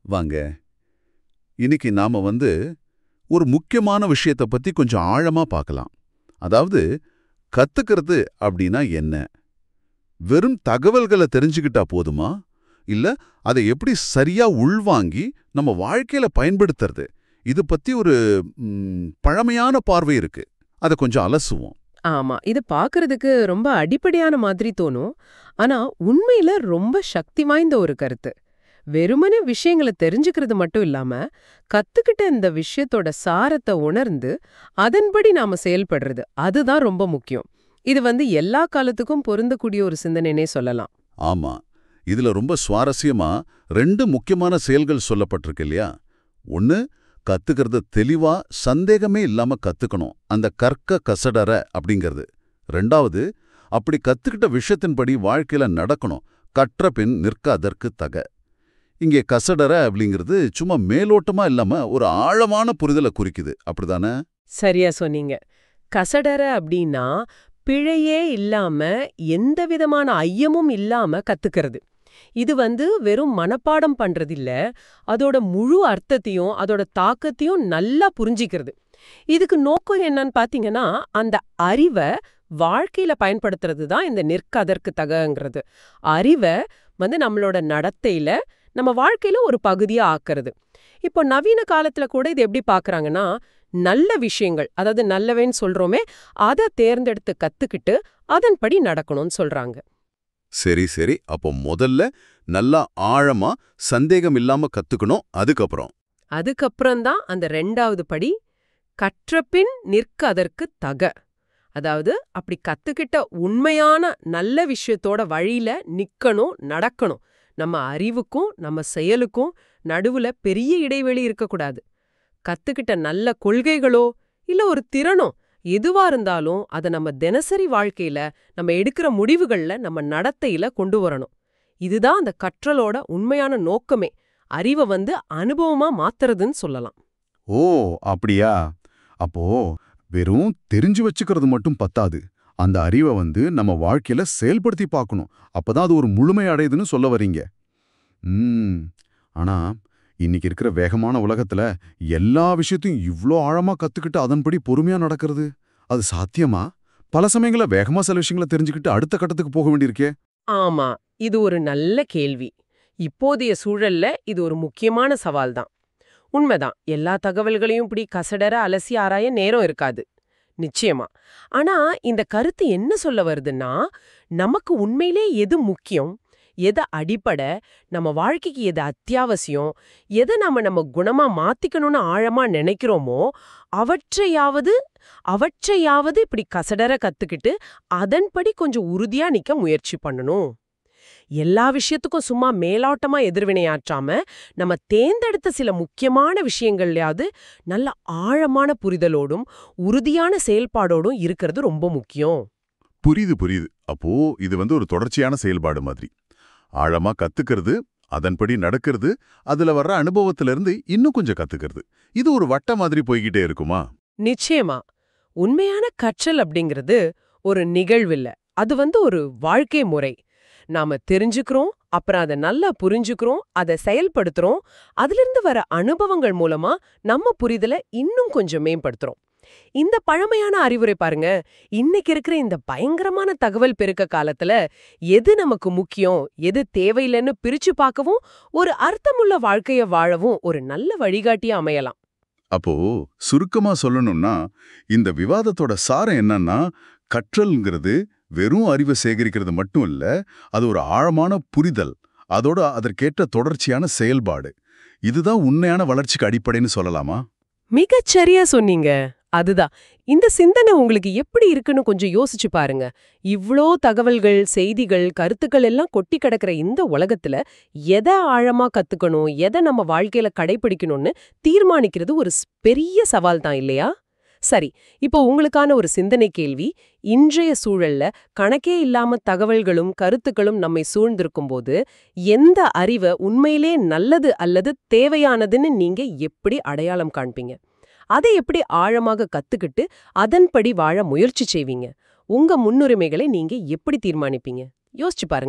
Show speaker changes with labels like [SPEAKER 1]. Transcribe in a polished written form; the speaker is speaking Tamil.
[SPEAKER 1] வாங்க. இன்னைக்கு நாம ஒரு முக்கியமான விஷயத்த பத்தி கொஞ்சம் ஆழமா பார்க்கலாம். அதாவது கத்துக்கிறது அப்படின்னா என்ன? வெறும் தகவல்களை தெரிஞ்சுக்கிட்டா போதுமா? இல்ல அதை எப்படி சரியா உள்வாங்கி நம்ம வாழ்க்கையில பயன்படுத்துறது? இது பத்தி ஒரு பழமையான பார்வை இருக்கு. அதை கொஞ்சம் அலசுவோம்.
[SPEAKER 2] ஆமா. இது பார்க்கறதுக்கு ரொம்ப அடிப்படையான மாதிரி தோணும். ஆனா உண்மையில ரொம்ப சக்தி வாய்ந்த ஒரு கருத்து. வெறுமனே விஷயங்களை தெரிஞ்சுக்கிறது மட்டும் இல்லாம, கத்துக்கிட்ட இந்த விஷயத்தோட சாரத்தை உணர்ந்து, அதன்படி நாம செயல்படுறது, அதுதான் ரொம்ப முக்கியம். இது எல்லா காலத்துக்கும் பொருந்தக்கூடிய ஒரு சிந்தனைனே சொல்லலாம்.
[SPEAKER 1] ஆமா. இதுல ரொம்ப சுவாரஸ்யமா 2 முக்கியமான செயல்கள் சொல்லப்பட்டிருக்கு இல்லையா? ஒன்னு, கத்துக்கிறத தெளிவா சந்தேகமே இல்லாம கத்துக்கணும். அந்த கற்க கசடற அப்படிங்கிறது. 2வது, அப்படி கத்துக்கிட்ட விஷயத்தின்படி வாழ்க்கையில நடக்கணும். கற்ற பின் நிற்க அதற்கு தக. இங்கே கசடற அப்படிங்கிறது சும்மா மேலோட்டமா இல்லாம ஒரு ஆழமான புரிதலை குறிக்குது. அப்படிதானே?
[SPEAKER 2] சரியா சொன்னீங்க. கசடற அப்படின்னா பிழையே இல்லாம, எந்த விதமான ஐயமும் இல்லாம கத்துக்கிறது. இது வெறும் மனப்பாடம் பண்றதில்ல, அதோட முழு அர்த்தத்தையும் அதோட தாக்கத்தையும் நல்லா புரிஞ்சிக்கிறது. இதுக்கு நோக்கம் என்னன்னு பாத்தீங்கன்னா, அந்த அறிவை வாழ்க்கையில பயன்படுத்துறது தான் இந்த நிற்க அதற்கு தகங்கிறது. அறிவை நம்மளோட நடத்தையில, நம்ம வாழ்க்கையில ஒரு பகுதியா ஆக்குறது. இப்போ நவீன காலத்துல கூட இது எப்படி பாக்குறாங்கன்னா, நல்ல விஷயங்கள், அதாவது நல்லவேன்னு சொல்றோமே, அதை தேர்ந்தெடுத்து கத்துக்கிட்டு அதன்படி நடக்கணும்னு சொல்றாங்க.
[SPEAKER 1] சரி சரி. அப்போ முதல்ல நல்லா ஆழமா சந்தேகம் இல்லாம கத்துக்கணும். அதுக்கப்புறம்
[SPEAKER 2] தான் அந்த 2வது படி, கற்றபின் நிற்க அதற்கு தக. அதாவது அப்படி கத்துக்கிட்ட உண்மையான நல்ல விஷயத்தோட வழியில நிக்கணும், நடக்கணும். நம்ம அறிவுக்கும் நம்ம செயலுக்கும் நடுவுல பெரிய இடைவெளி இருக்கக்கூடாது. கத்துக்கிட்ட நல்ல கொள்கைகளோ இல்ல ஒரு திறனோ எதுவா இருந்தாலும் அதை நம்ம தினசரி வாழ்க்கையில, நம்ம எடுக்கிற முடிவுகள்ல, நம்ம நடத்தையில கொண்டு வரணும். இதுதான் அந்த கற்றலோட உண்மையான நோக்கமே. அறிவை அனுபவமா மாத்துறதுன்னு சொல்லலாம்.
[SPEAKER 3] ஓ, அப்படியா? அப்போ வெறும் தெரிஞ்சு வச்சுக்கிறது மட்டும் பத்தாது. அந்த அறிவை நம்ம வாழ்க்கையில செயல்படுத்தி பார்க்கணும். அப்பதான் அது ஒரு முழுமை அடையுதுன்னு சொல்ல வர்றீங்க. ஆனா இன்னைக்கு இருக்கிற வேகமான உலகத்துல எல்லா விஷயத்தையும் இவ்ளோ ஆழமா கத்துக்கிட்டு அதன்படி பொறுமையா நடக்கிறது, அது சாத்தியமா? பல சமயங்கள வேகமா சில விஷயங்களை தெரிஞ்சுக்கிட்டு அடுத்த கட்டத்துக்கு போக வேண்டியிருக்கே.
[SPEAKER 2] ஆமா, இது ஒரு நல்ல கேள்வி. இப்போதைய சூழல்ல இது ஒரு முக்கியமான சவால் தான். உண்மைதான், எல்லா தகவல்களையும் இப்படி கசடற அலசி ஆராய நேரம் இருக்காது. நிச்சயமா. ஆனா இந்த கருத்து என்ன சொல்ல வருதுன்னா, நமக்கு உண்மையிலே எது முக்கியம், எது அடிப்படை, நம்ம வாழ்க்கைக்கு எது அத்தியாவசியம், எதை நம்ம குணமா மாத்திக்கணும்னு ஆழமா நினைக்கிறோமோ அவற்றையாவது இப்படி கசடற கத்துக்கிட்டு அதன்படி கொஞ்சம் உறுதியா நிக்க முயற்சி பண்ணணும். எல்லா விஷயத்துக்கும் சும்மா மேலோட்டமா எதிர்வினையாற்றாம, நம்ம தேர்ந்தெடுத்த சில முக்கியமான விஷயங்கள்லயாவது நல்ல ஆழமான புரிதலோடும் உறுதியான செயல்பாடோடும் இருக்கிறது ரொம்ப முக்கியம்.
[SPEAKER 3] புரியுது. அப்போ இது ஒரு தொடர்ச்சியான செயல்பாடு மாதிரி. ஆழமா கத்துக்கிறது, அதன்படி நடக்கிறது, அதுல வர்ற அனுபவத்திலிருந்து இன்னும் கொஞ்சம் கத்துக்கிறது. இது ஒரு வட்ட மாதிரி போய்கிட்டே இருக்குமா?
[SPEAKER 2] நிச்சயமா. உண்மையான கற்றல் அப்படிங்கிறது ஒரு நிகழ்வில்ல, அது ஒரு வாழ்க்கை முறை. நாம தெரிஞ்சுக்கிறோம், அப்புறம் அதை நல்லா புரிஞ்சுக்கிறோம், அதை செயல்படுத்துறோம். அதிலிருந்து வர அனுபவங்கள் மூலமா நம்ம புரிதலை இன்னும் கொஞ்சம் மேம்படுத்துறோம். இந்த பழமையான அறிவுரை பாருங்க, இன்னைக்கு இருக்கிற இந்த பயங்கரமான தகவல் பெருக்க காலத்துல எது நமக்கு முக்கியம், எது தேவையில்லைன்னு பிரிச்சு பார்க்கவும், ஒரு அர்த்தமுள்ள வாழ்க்கைய வாழவும் ஒரு நல்ல வழிகாட்டியா அமையலாம்.
[SPEAKER 3] அப்போ சுருக்கமா சொல்லணும்னா, இந்த விவாதத்தோட சாரம் என்னன்னா, கற்றல்ங்கிறது வெறும் அறிவை சேகரிக்கிறது மட்டும் இல்ல, அது ஒரு ஆழமான புரிதல், அதோட அதற்கேற்ற தொடர்ச்சியான செயல்பாடு. இதுதான் உண்மையான வளர்ச்சிக்கு அடிப்படைன்னு சொல்லலாமா?
[SPEAKER 2] மிகச்சரியா சொன்னீங்க. அதுதான். இந்த சிந்தனை உங்களுக்கு எப்படி இருக்குன்னு கொஞ்சம் யோசிச்சு பாருங்க. இவ்ளோ தகவல்கள், செய்திகள், கருத்துக்கள் எல்லாம் கொட்டி கிடக்கிற இந்த உலகத்துல எதை ஆழமா கத்துக்கணும், எதை நம்ம வாழ்க்கையில கடைபிடிக்கணும்னு தீர்மானிக்கிறது ஒரு பெரிய சவால் தான் இல்லையா? சரி, இப்போ உங்களுக்கான ஒரு சிந்தனை கேள்வி. இன்றைய சூழல்ல கணக்கே இல்லாம தகவல்களும் கருத்துக்களும் நம்மை சூழ்ந்திருக்கும் போது, எந்த அறிவை உண்மையிலே நல்லது அல்லது தேவையானதுன்னு நீங்க எப்படி அடையாளம் காண்பீங்க? அதை எப்படி ஆழமாக கத்துக்கிட்டு அதன்படி வாழ முயற்சி செய்வீங்க? உங்க முன்னுரிமைகளை நீங்க எப்படி தீர்மானிப்பீங்க? யோசிச்சு பாருங்க.